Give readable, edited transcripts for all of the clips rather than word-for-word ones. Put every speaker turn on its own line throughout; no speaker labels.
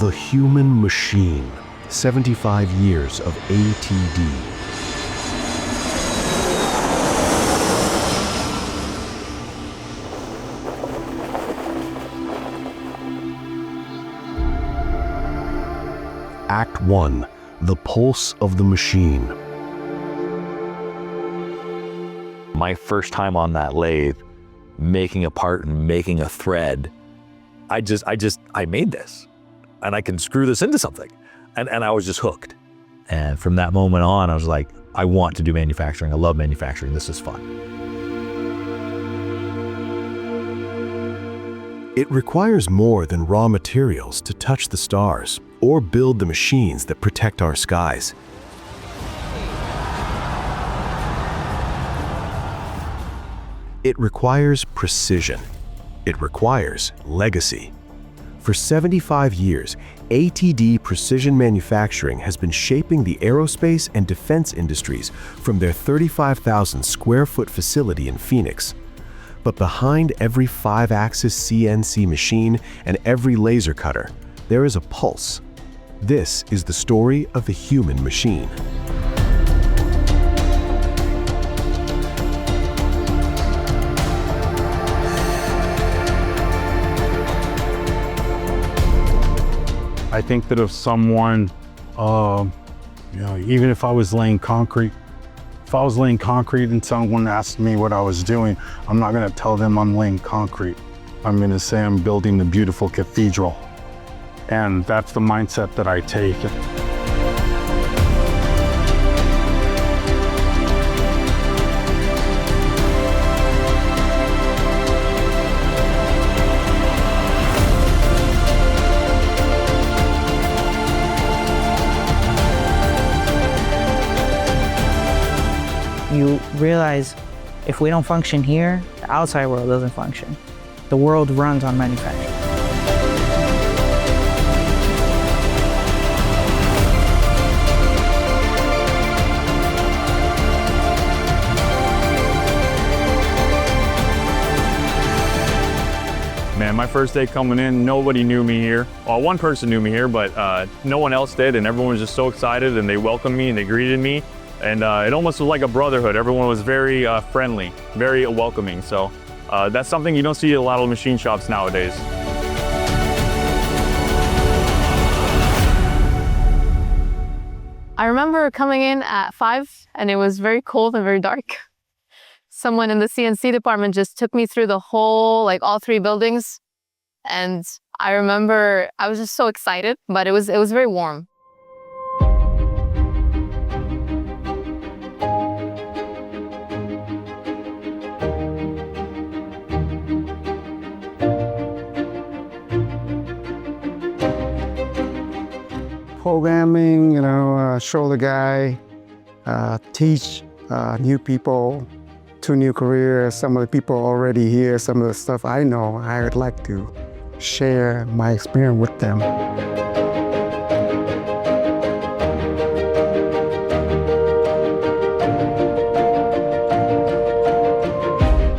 The Human Machine, 75 Years of ATD. Act 1, The Pulse of the Machine.
My first time on that lathe, making a part and making a thread, I made this, and I can screw this into something. And I was just hooked. And from that moment on, I was like, I want to do manufacturing. I love manufacturing. This is fun.
It requires more than raw materials to touch the stars or build the machines that protect our skies. It requires precision. It requires legacy. For 75 years, ATD Precision Manufacturing has been shaping the aerospace and defense industries from their 35,000 square foot facility in Phoenix. But behind every 5-axis CNC machine and every laser cutter, there is a pulse. This is the story of the human machine.
I think that if someone, even if I was laying concrete, and someone asked me what I was doing, I'm not gonna tell them I'm laying concrete. I'm gonna say I'm building the beautiful cathedral. And that's the mindset that I take.
You realize if we don't function here, the outside world doesn't function. The world runs on manufacturing.
Man, my first day coming in, nobody knew me here. Well, one person knew me here, but no one else did, and everyone was just so excited, and they welcomed me and they greeted me. And it almost was like a brotherhood. Everyone was very friendly, very welcoming. So that's something you don't see at a lot of machine shops nowadays.
I remember coming in at 5 and it was very cold and very dark. Someone in the CNC department just took me through the whole, all 3 buildings. And I remember I was just so excited, but it was very warm.
Programming, show the guy, teach new people to new careers. Some of the people already here, some of the stuff I know, I would like to share my experience with them.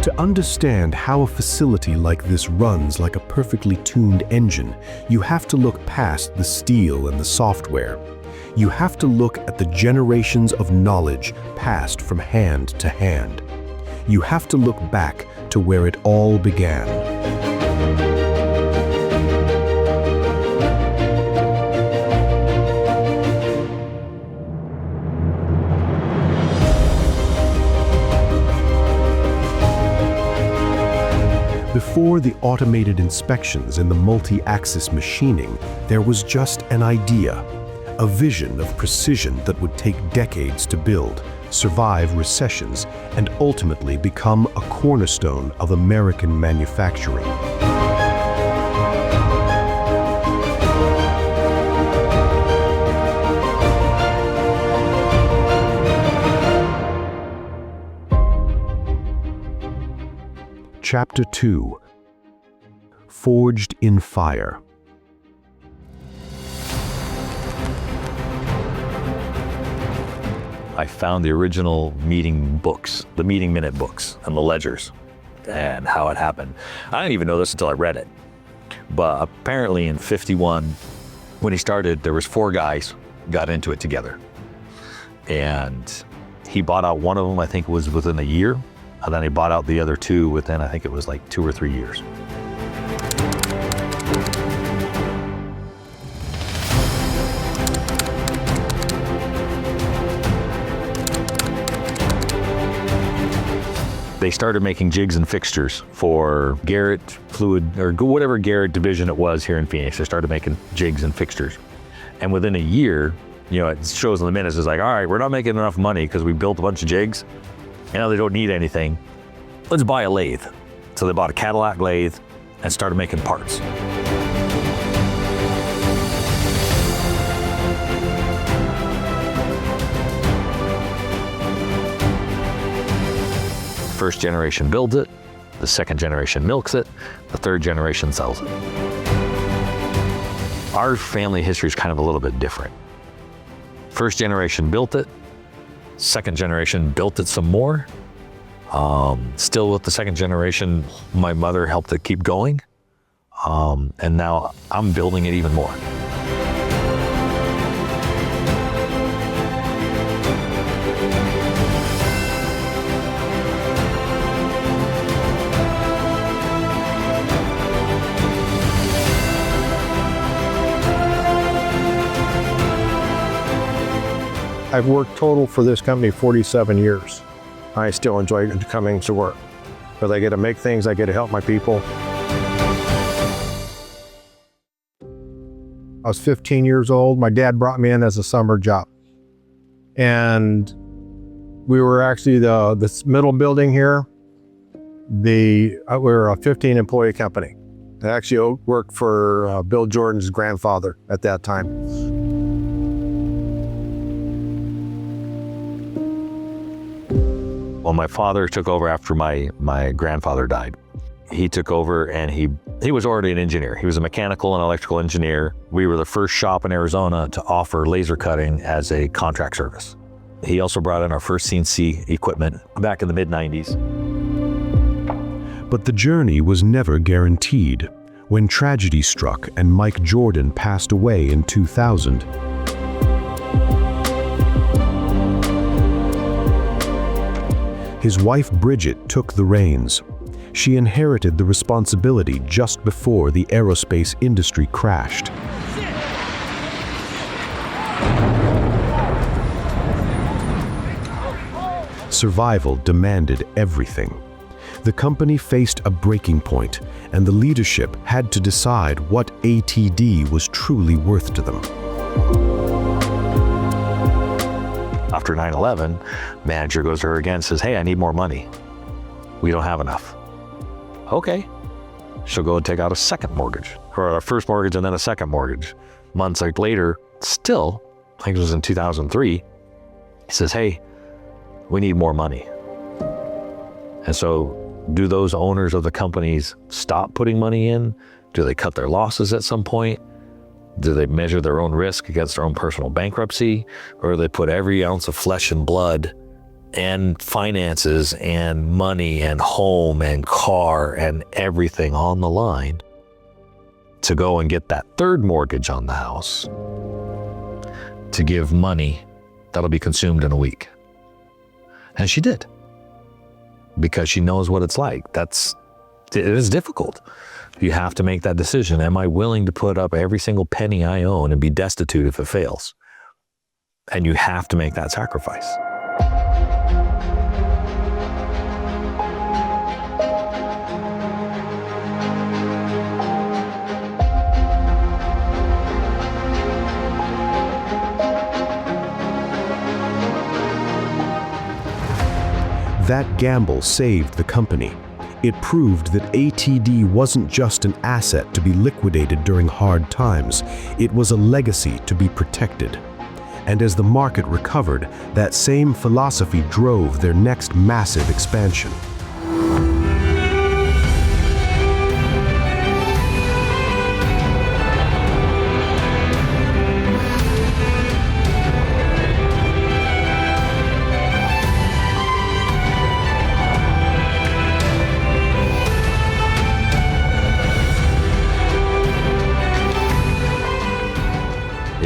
To understand how a facility like this runs like a perfectly tuned engine, you have to look past the steel and the software. You have to look at the generations of knowledge passed from hand to hand. You have to look back to where it all began. Before the automated inspections and the multi-axis machining, there was just an idea, a vision of precision that would take decades to build, survive recessions, and ultimately become a cornerstone of American manufacturing. Chapter 2, Forged in Fire.
I found the original meeting books, the meeting minute books and the ledgers and how it happened. I didn't even know this until I read it. But apparently in 51, When he started, there was 4 guys got into it together. And he bought out one of them, I think it was within a year. And then he bought out the other 2 within, I think it was like 2 or 3 years. They started making jigs and fixtures for Garrett Fluid, or whatever Garrett division it was here in Phoenix. They started making jigs and fixtures. And within a year, you know, it shows in the minutes, it's like, all right, we're not making enough money because we built a bunch of jigs. And now they don't need anything. Let's buy a lathe. So they bought a Cadillac lathe and started making parts. First generation builds it, the second generation milks it, the third generation sells it. Our family history is kind of a little bit different. First generation built it, second generation built it some more. Still with the second generation, my mother helped it keep going. And now I'm building it even more.
I've worked total for this company 47 years. I still enjoy coming to work. Because I get to make things, I get to help my people. I was 15 years old. My dad brought me in as a summer job. And we were actually this middle building here. We were a 15 employee company. I actually worked for Bill Jordan's grandfather at that time.
Well, my father took over after my grandfather died. He took over and he was already an engineer. He was a mechanical and electrical engineer. We were the first shop in Arizona to offer laser cutting as a contract service. He also brought in our first CNC equipment back in the mid-90s.
But the journey was never guaranteed. When tragedy struck and Mike Jordan passed away in 2000, his wife Bridget took the reins. She inherited the responsibility just before the aerospace industry crashed. Survival demanded everything. The company faced a breaking point, and the leadership had to decide what ATD was truly worth to them.
After 9/11, manager goes to her again and says, hey, I need more money. We don't have enough. Okay. She'll go and take out a second mortgage, or a first mortgage and then a second mortgage. Months later, still, I think it was in 2003, he says, hey, we need more money. And so do those owners of the companies stop putting money in? Do they cut their losses at some point? Do they measure their own risk against their own personal bankruptcy? Or do they put every ounce of flesh and blood and finances and money and home and car and everything on the line to go and get that third mortgage on the house to give money that'll be consumed in a week? And she did, because she knows what it's like. It is difficult. You have to make that decision. Am I willing to put up every single penny I own and be destitute if it fails? And you have to make that sacrifice.
That gamble saved the company. It proved that ATD wasn't just an asset to be liquidated during hard times. It was a legacy to be protected. And as the market recovered, that same philosophy drove their next massive expansion.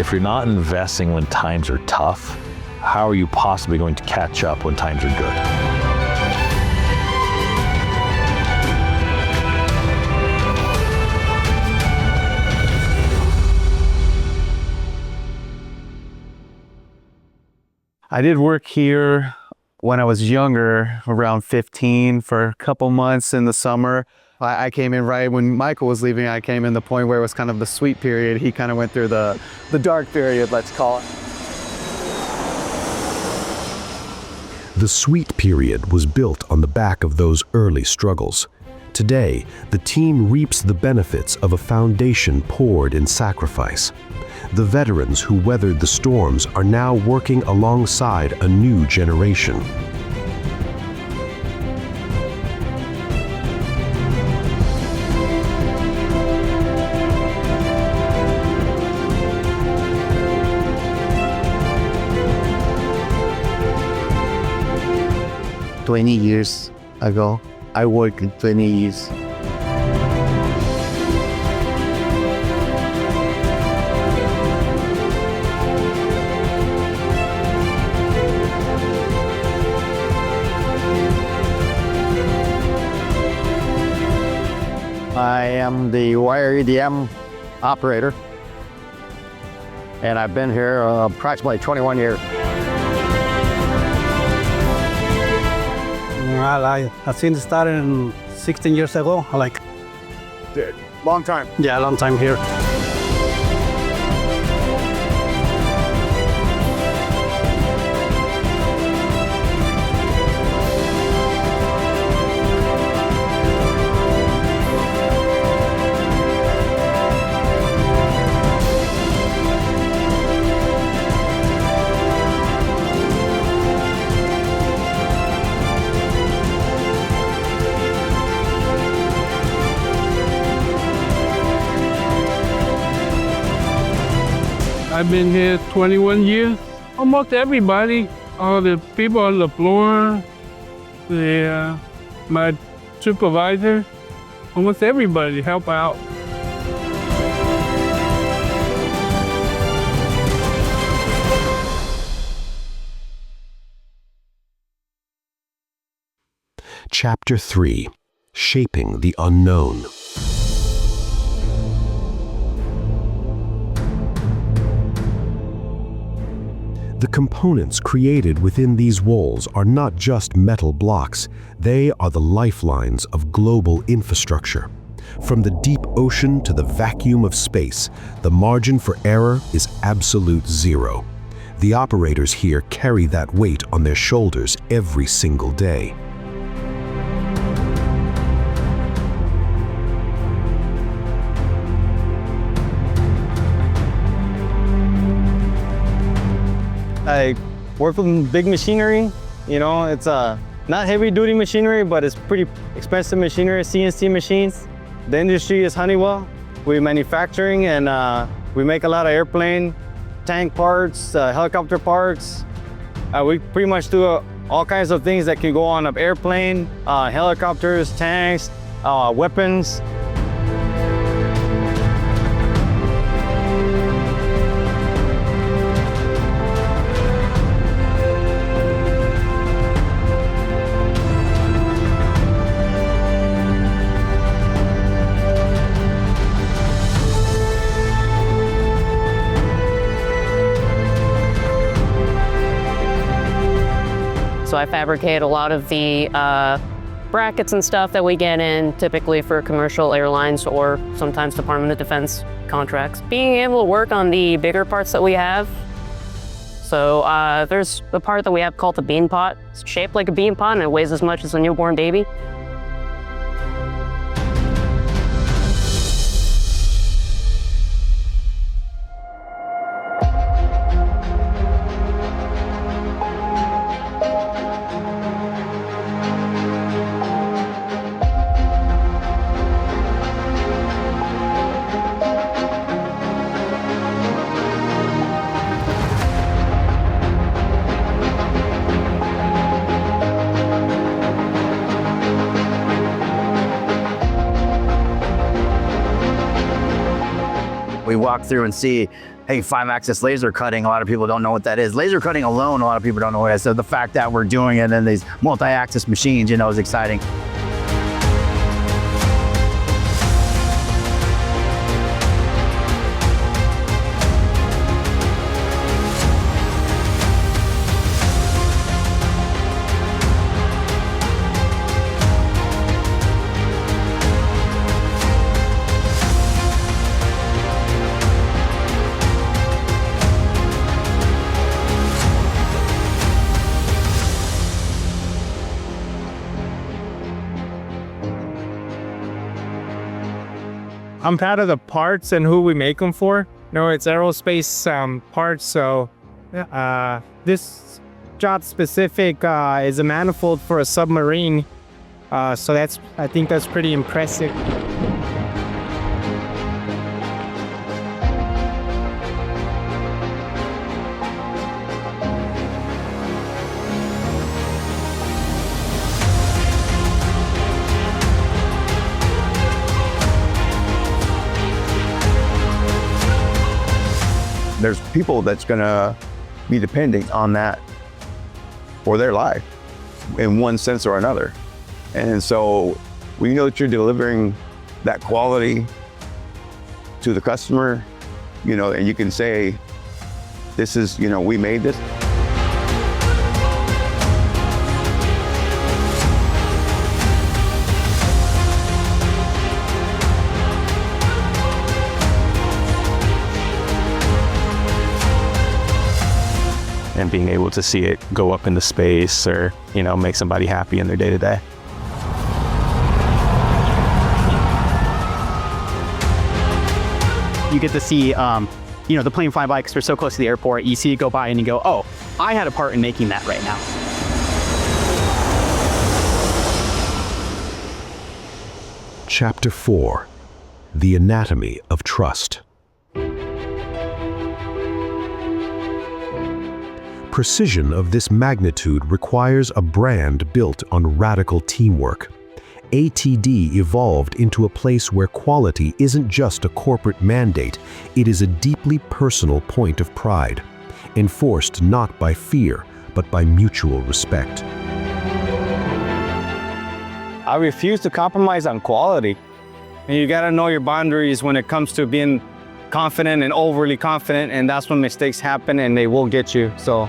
if you're not investing when times are tough, how are you possibly going to catch up when times are good?
I did work here when I was younger, around 15, for a couple months in the summer. I came in right when Michael was leaving. I came in the point where it was kind of the sweet period. He kind of went through the dark period, let's call it.
The sweet period was built on the back of those early struggles. Today, the team reaps the benefits of a foundation poured in sacrifice. The veterans who weathered the storms are now working alongside a new generation.
Years ago, I worked in 20 years. I am the wire EDM operator, and I've been here approximately 21 years.
I think it started 16 years ago.
Long time.
Yeah, a long time here.
I've been here 21 years. Almost everybody, all the people on the floor, my supervisor, almost everybody help out.
Chapter 3: Shaping the Unknown. The components created within these walls are not just metal blocks, they are the lifelines of global infrastructure. From the deep ocean to the vacuum of space, the margin for error is absolute zero. The operators here carry that weight on their shoulders every single day.
I work with big machinery. You know, it's not heavy duty machinery, but it's pretty expensive machinery, CNC machines. The industry is Honeywell. We're manufacturing, and we make a lot of airplane, tank parts, helicopter parts. We pretty much do all kinds of things that can go on an airplane, helicopters, tanks, weapons.
So I fabricate a lot of the brackets and stuff that we get in, typically for commercial airlines or sometimes Department of Defense contracts. Being able to work on the bigger parts that we have. So there's the part that we have called the bean pot. It's shaped like a bean pot and it weighs as much as a newborn baby.
We walk through and see, hey, 5-axis laser cutting, a lot of people don't know what that is. Laser cutting alone, a lot of people don't know what it is. So the fact that we're doing it in these multi-axis machines, is exciting.
I'm proud of the parts and who we make them for. It's aerospace parts, so this job specific is a manifold for a submarine. So I think that's pretty impressive.
There's people that's gonna be depending on that for their life in one sense or another. And so when you know that you're delivering that quality to the customer, and you can say, this is, we made this.
And being able to see it go up into space or, make somebody happy in their day-to-day.
You get to see, the plane fly by because we're so close to the airport. You see it go by and you go, oh, I had a part in making that right now.
Chapter 4: The Anatomy of Trust. Precision of this magnitude requires a brand built on radical teamwork. ATD evolved into a place where quality isn't just a corporate mandate, it is a deeply personal point of pride, enforced not by fear, but by mutual respect.
I refuse to compromise on quality. And you gotta know your boundaries when it comes to being confident and overly confident, and that's when mistakes happen and they will get you, so.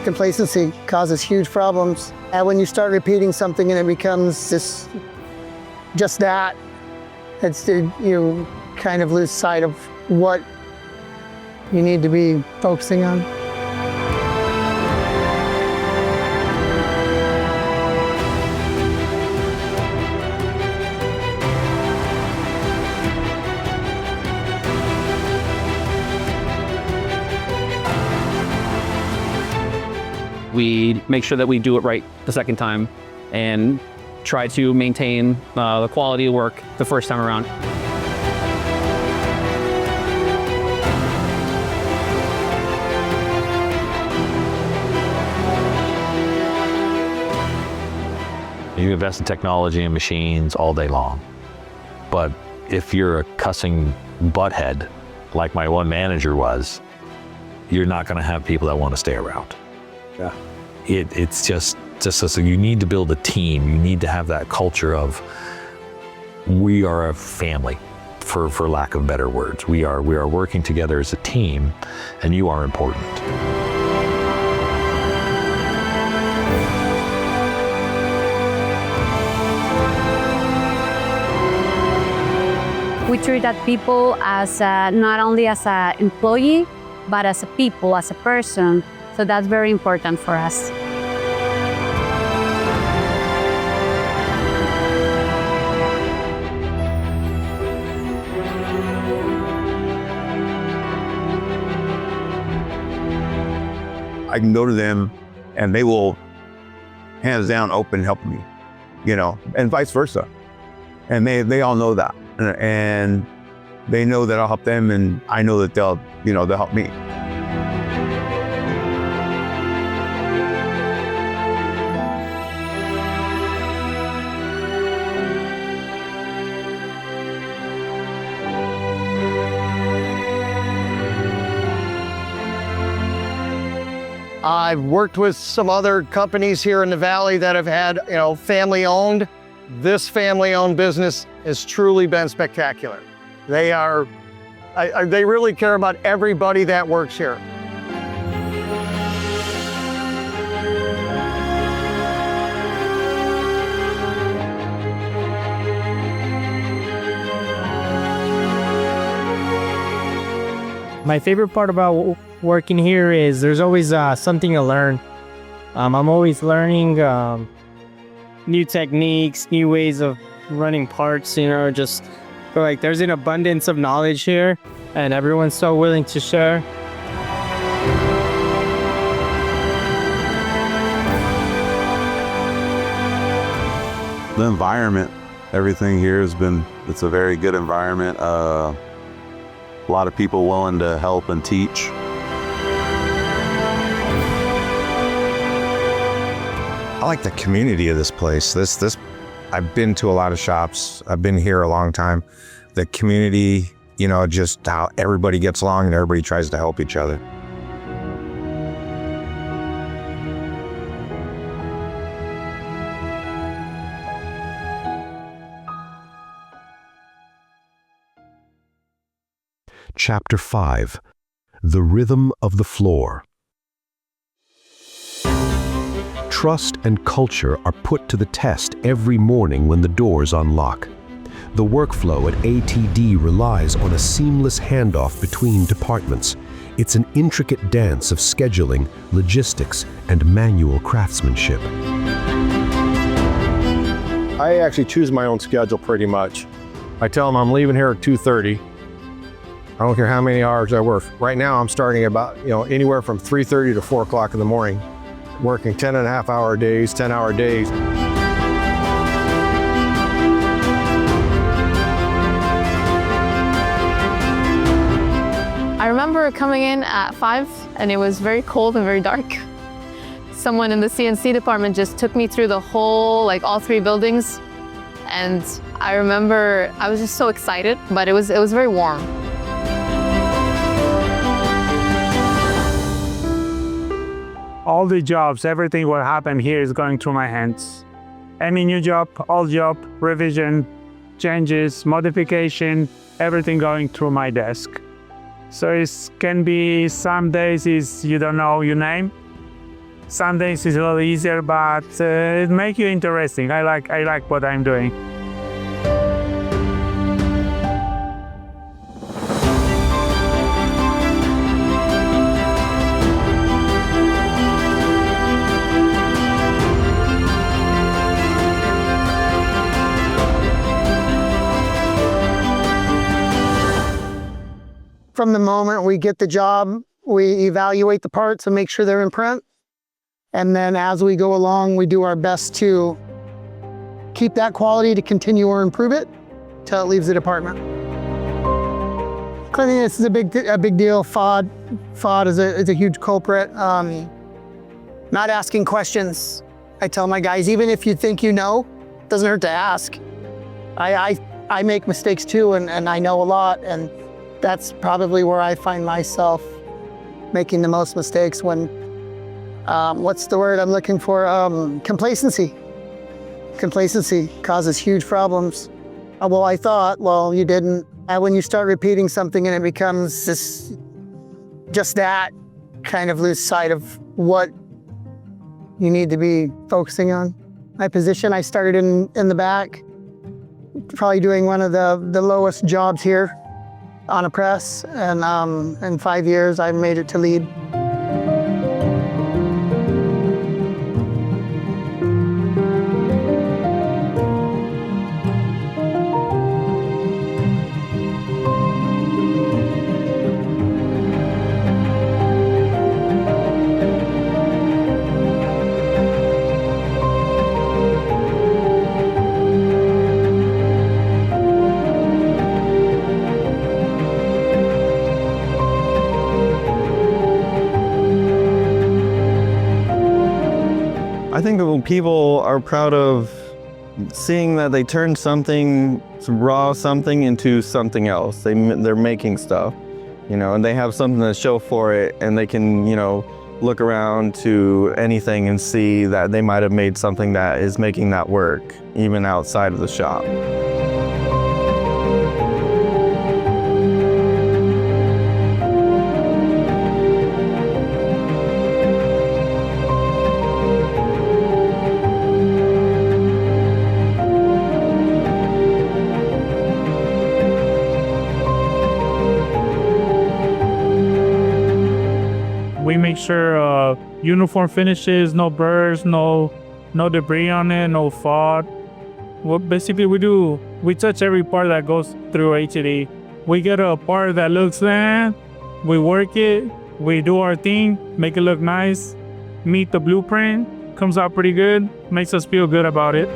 Complacency causes huge problems. And when you start repeating something and it becomes just that, you kind of lose sight of what you need to be focusing on.
We make sure that we do it right the second time and try to maintain the quality of work the first time around.
You invest in technology and machines all day long. But if you're a cussing butthead, like my one manager was, you're not gonna have people that wanna stay around.
Yeah.
It's just so you need to build a team. You need to have that culture of, we are a family, for lack of better words. We are working together as a team, and you are important.
We treat that people as not only as an employee, but as a people, as a person. So that's very important for us.
I can go to them and they will hands down open help me, and vice versa. And they all know that. And they know that I'll help them, and I know that they'll help me.
I've worked with some other companies here in the Valley that have had, family owned. This family owned business has truly been spectacular. They really care about everybody that works here.
My favorite part about working here is there's always something to learn. I'm always learning new techniques, new ways of running parts, just like there's an abundance of knowledge here and everyone's so willing to share.
The environment, everything here it's a very good environment. A lot of people willing to help and teach.
I like the community of this place. I've been to a lot of shops. I've been here a long time. The community, just how everybody gets along and everybody tries to help each other.
Chapter 5: The Rhythm of the Floor. Trust and culture are put to the test every morning when the doors unlock. The workflow at ATD relies on a seamless handoff between departments. It's an intricate dance of scheduling, logistics, and manual craftsmanship.
I actually choose my own schedule pretty much. I tell them I'm leaving here at 2:30. I don't care how many hours I work. Right now I'm starting about, anywhere from 3:30 to 4 o'clock in the morning, working 10.5-hour days, 10-hour days.
I remember coming in at 5 and it was very cold and very dark. Someone in the CNC department just took me through the whole, all 3 buildings. And I remember I was just so excited, but it was very warm.
All the jobs, everything what happened here is going through my hands. Any new job, old job, revision, changes, modification, everything going through my desk. So it can be some days you don't know your name. Some days it's a little easier, but it makes you interesting. I like what I'm doing.
From the moment we get the job, we evaluate the parts and make sure they're in print. And then as we go along, we do our best to keep that quality, to continue or improve it till it leaves the department. Cleanliness is a big deal. FOD is a huge culprit. Not asking questions. I tell my guys, even if you think you know, it doesn't hurt to ask. I make mistakes too, and I know a lot, and that's probably where I find myself making the most mistakes when, what's the word I'm looking for? Complacency. Complacency causes huge problems. Well, I thought, well, you didn't. And when you start repeating something and it becomes just that, kind of lose sight of what you need to be focusing on. My position, I started in the back, probably doing one of the lowest jobs here on a press, and in 5 years I made it to lead.
I think that people are proud of seeing that they turn some raw something into something else. They're making stuff, and they have something to show for it, and they can, look around to anything and see that they might have made something that is making that work, even outside of the shop.
We make sure uniform finishes, no burrs, no debris on it, no fault. What basically we touch every part that goes through ATD. We get a part that looks bad, we work it, we do our thing, make it look nice, meet the blueprint, comes out pretty good, makes us feel good about it.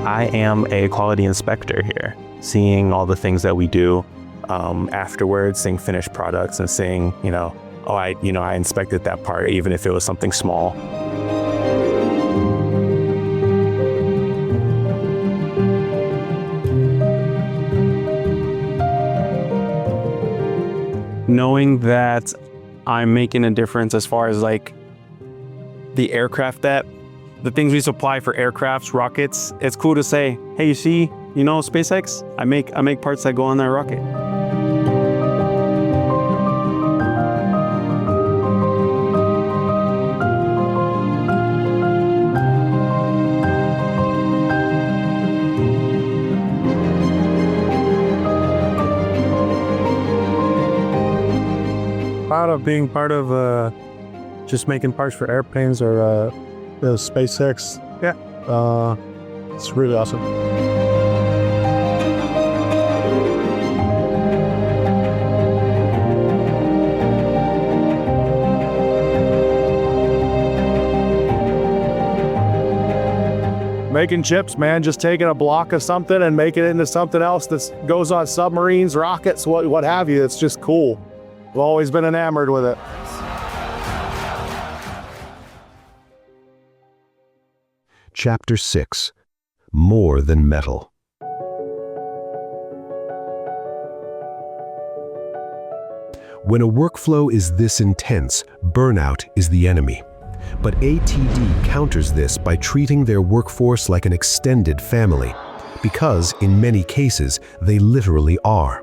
I am a quality inspector here, seeing all the things that we do afterwards, seeing finished products and seeing, I inspected that part, even if it was something small. Knowing that I'm making a difference as far as like the aircraft the things we supply for aircrafts, rockets, it's cool to say, hey, you see, SpaceX? I make parts that go on that rocket.
Proud of being part of just making parts for airplanes or the SpaceX. Yeah, it's really awesome.
Making chips, man, just taking a block of something and making it into something else that goes on submarines, rockets, what have you. It's just cool. I've always been enamored with it.
Chapter 6: More Than Metal. When a workflow is this intense, burnout is the enemy. But ATD counters this by treating their workforce like an extended family, because in many cases, they literally are.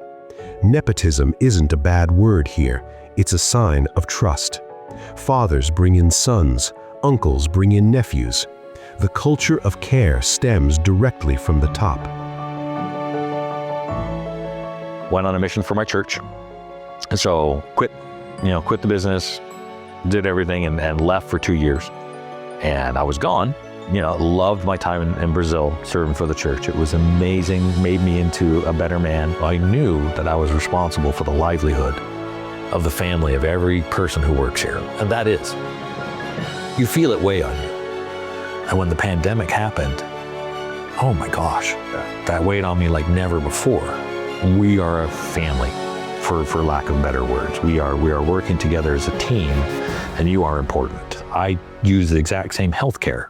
Nepotism isn't a bad word here, it's a sign of trust. Fathers bring in sons, uncles bring in nephews. The culture of care stems directly from the top.
Went on a mission for my church. And so quit the business, did everything and left for 2 years. And I was gone. Loved my time in Brazil serving for the church. It was amazing, made me into a better man. I knew that I was responsible for the livelihood of the family of every person who works here. And that is, you feel it weigh on you. And when the pandemic happened, oh my gosh, that weighed on me like never before. We are a family, for lack of better words. We are working together as a team, and you are important. I use the exact same healthcare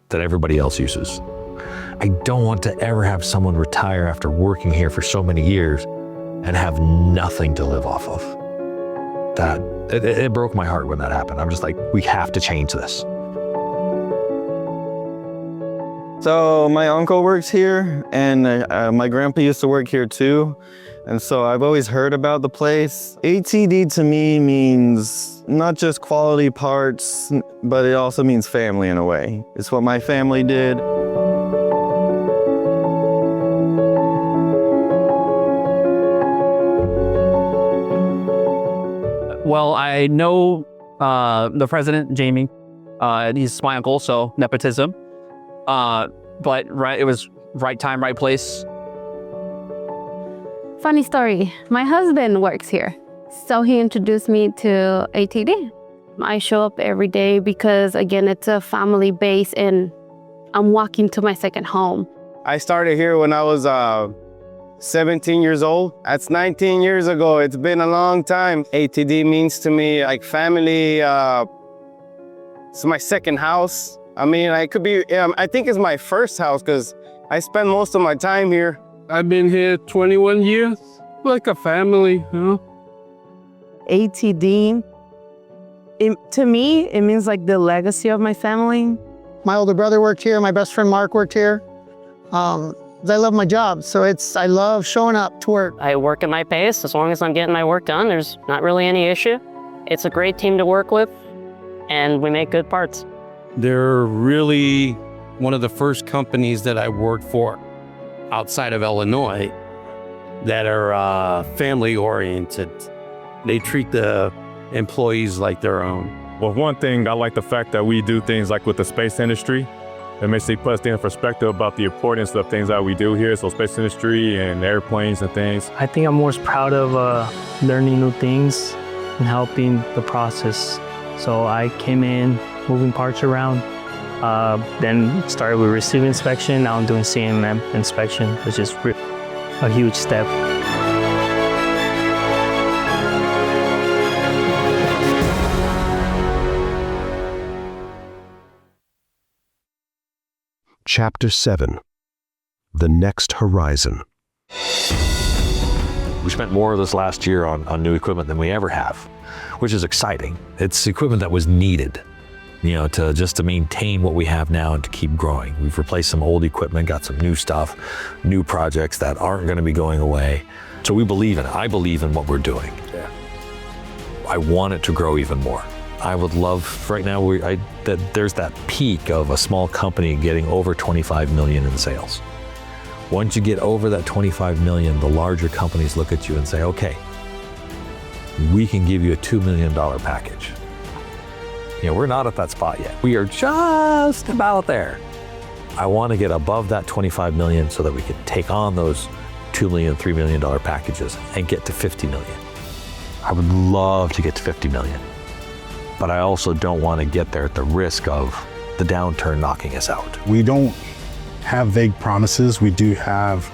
that everybody else uses. I don't want to ever have someone retire after working here for so many years and have nothing to live off of. It broke my heart when that happened. I'm just like, we have to change this.
So my uncle works here, and my grandpa used to work here too. And so I've always heard about the place. ATD to me means not just quality parts, but it also means family in a way. It's what my family did.
Well, I know the president, Jamie. He's my uncle, so nepotism. But it was right time, right place.
Funny story, my husband works here, so he introduced me to ATD. I show up every day because, again, it's a family base and I'm walking to my second home.
I started here when I was 17 years old. That's 19 years ago. It's been a long time. ATD means to me like family. It's my second house. I mean, I think it's my first house because I spend most of my time here.
I've been here 21 years, like a family, you know?
ATD, to me, it means like the legacy of my family.
My older brother worked here. My best friend Mark worked here. I love my job, so I love showing up to work.
I work at my pace. As long as I'm getting my work done, there's not really any issue. It's a great team to work with, and we make good parts.
They're really one of the first companies that I worked for outside of Illinois that are family-oriented. They treat the employees like their own.
Well, one thing, I like the fact that we do things like with the space industry. It makes me put in perspective about the importance of things that we do here. So space industry and airplanes and things.
I think I'm most proud of learning new things and helping the process. So I came in, moving parts around, then started with receiving inspection. Now I'm doing CMM inspection, which is a huge step.
Chapter 7. The Next Horizon.
We spent more of this last year on new equipment than we ever have, which is exciting. It's equipment that was needed, to maintain what we have now and to keep growing. We've replaced some old equipment, got some new stuff, new projects that aren't going to be going away. So we believe in it. I believe in what we're doing. Yeah. I want it to grow even more. I would love, right now, that there's that peak of a small company getting over 25 million in sales. Once you get over that 25 million, the larger companies look at you and say, okay, we can give you a $2 million package. We're not at that spot yet. We are just about there. I want to get above that 25 million so that we can take on those $2 million, $3 million packages and get to 50 million. I would love to get to 50 million. But I also don't want to get there at the risk of the downturn knocking us out.
We don't have vague promises. We do have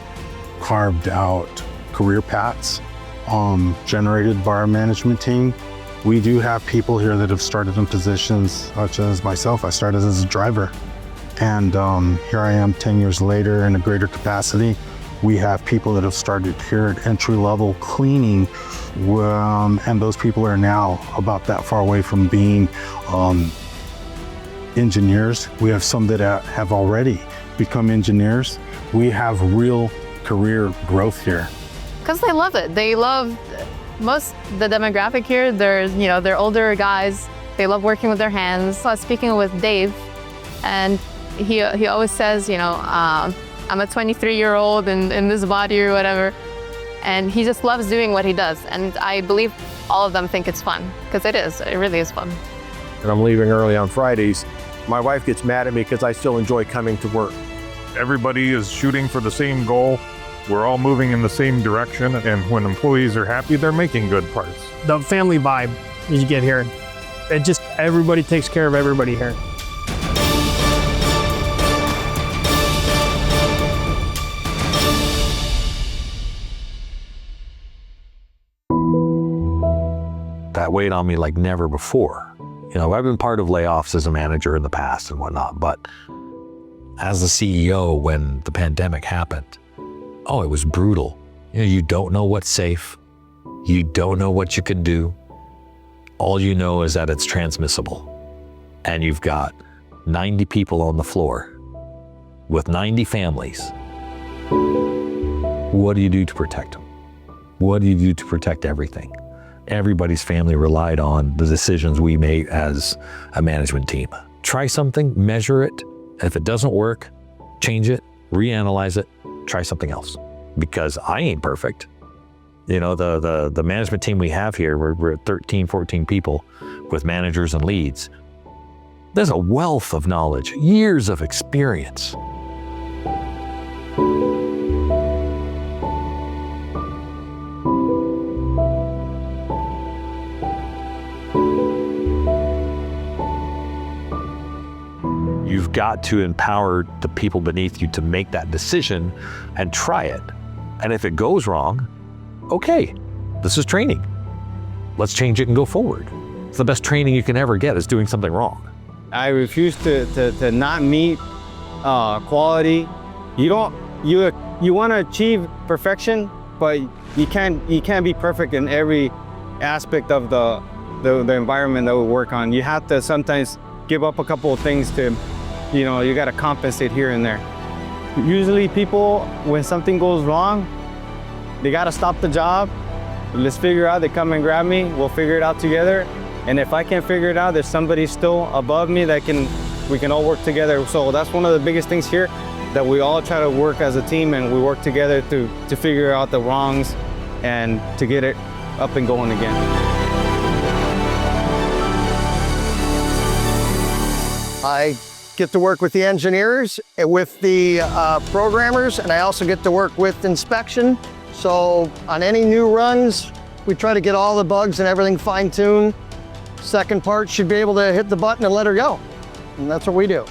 carved out career paths generated by our management team. We do have people here that have started in positions such as myself. I started as a driver, and here I am 10 years later in a greater capacity. We have people that have started here at entry level cleaning, and those people are now about that far away from being engineers. We have some that have already become engineers. We have real career growth here.
Because they love it. They love the demographic here. They're older guys. They love working with their hands. I was speaking with Dave, and he always says, I'm a 23-year-old in this body or whatever. And he just loves doing what he does. And I believe all of them think it's fun, because it is. It really is fun.
And I'm leaving early on Fridays. My wife gets mad at me because I still enjoy coming to work.
Everybody is shooting for the same goal. We're all moving in the same direction. And when employees are happy, they're making good parts.
The family vibe you get here, everybody takes care of everybody here.
That weighed on me like never before. I've been part of layoffs as a manager in the past and whatnot, but as the CEO, when the pandemic happened, it was brutal. You don't know what's safe. You don't know what you can do. All you know is that it's transmissible. And you've got 90 people on the floor with 90 families. What do you do to protect them? What do you do to protect everything? Everybody's family relied on the decisions we made as a management team. Try something, measure it. If it doesn't work, change it, reanalyze it, try something else. Because I ain't perfect. The management team we have here, we're 13, 14 people with managers and leads. There's a wealth of knowledge, years of experience. You've got to empower the people beneath you to make that decision and try it. And if it goes wrong, okay, this is training. Let's change it and go forward. It's the best training you can ever get is doing something wrong.
I refuse to not meet quality. You want to achieve perfection, but you can't be perfect in every aspect of the environment that we work on. You have to sometimes give up a couple of things to, you got to compensate here and there. Usually people, when something goes wrong, they got to stop the job. Let's figure out, they come and grab me, we'll figure it out together. And if I can't figure it out, there's somebody still above me that we can all work together. So that's one of the biggest things here, that we all try to work as a team and we work together to figure out the wrongs and to get it up and going again.
I get to work with the engineers, with the programmers, and I also get to work with inspection. So on any new runs, we try to get all the bugs and everything fine-tuned. Second part should be able to hit the button and let her go. And that's what we do.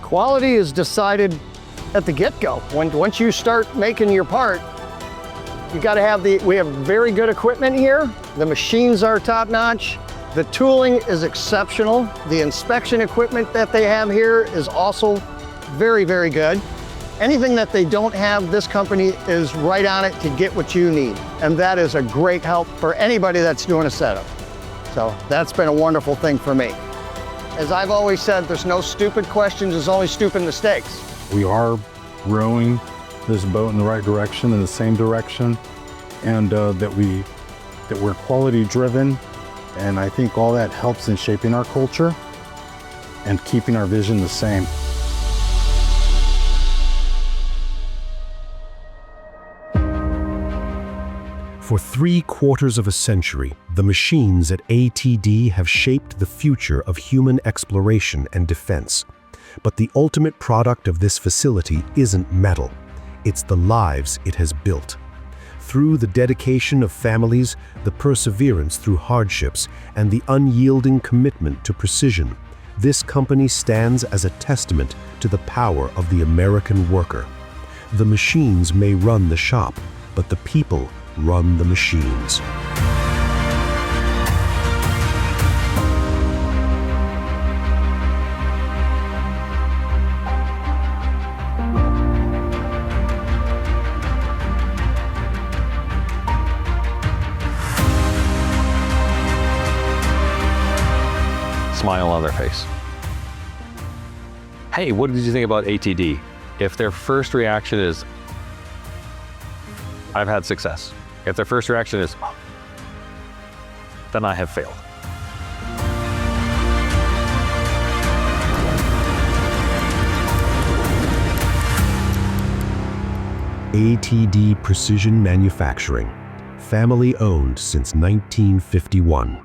Quality is decided at the get-go. Once you start making your part, you got to have we have very good equipment here. The machines are top-notch. The tooling is exceptional. The inspection equipment that they have here is also very, very good. Anything that they don't have, this company is right on it to get what you need. And that is a great help for anybody that's doing a setup. So that's been a wonderful thing for me. As I've always said, there's no stupid questions, there's only stupid mistakes.
We are rowing this boat in the right direction, in the same direction, and that we're quality driven. And I think all that helps in shaping our culture and keeping our vision the same.
For 3/4 of a century, the machines at ATD have shaped the future of human exploration and defense. But the ultimate product of this facility isn't metal. It's the lives it has built. Through the dedication of families, the perseverance through hardships, and the unyielding commitment to precision, this company stands as a testament to the power of the American worker. The machines may run the shop, but the people run the machines.
Smile on their face. Hey, what did you think about ATD? If their first reaction is, I've had success. If their first reaction is, oh, then I have failed.
ATD Precision Manufacturing, family owned since 1951.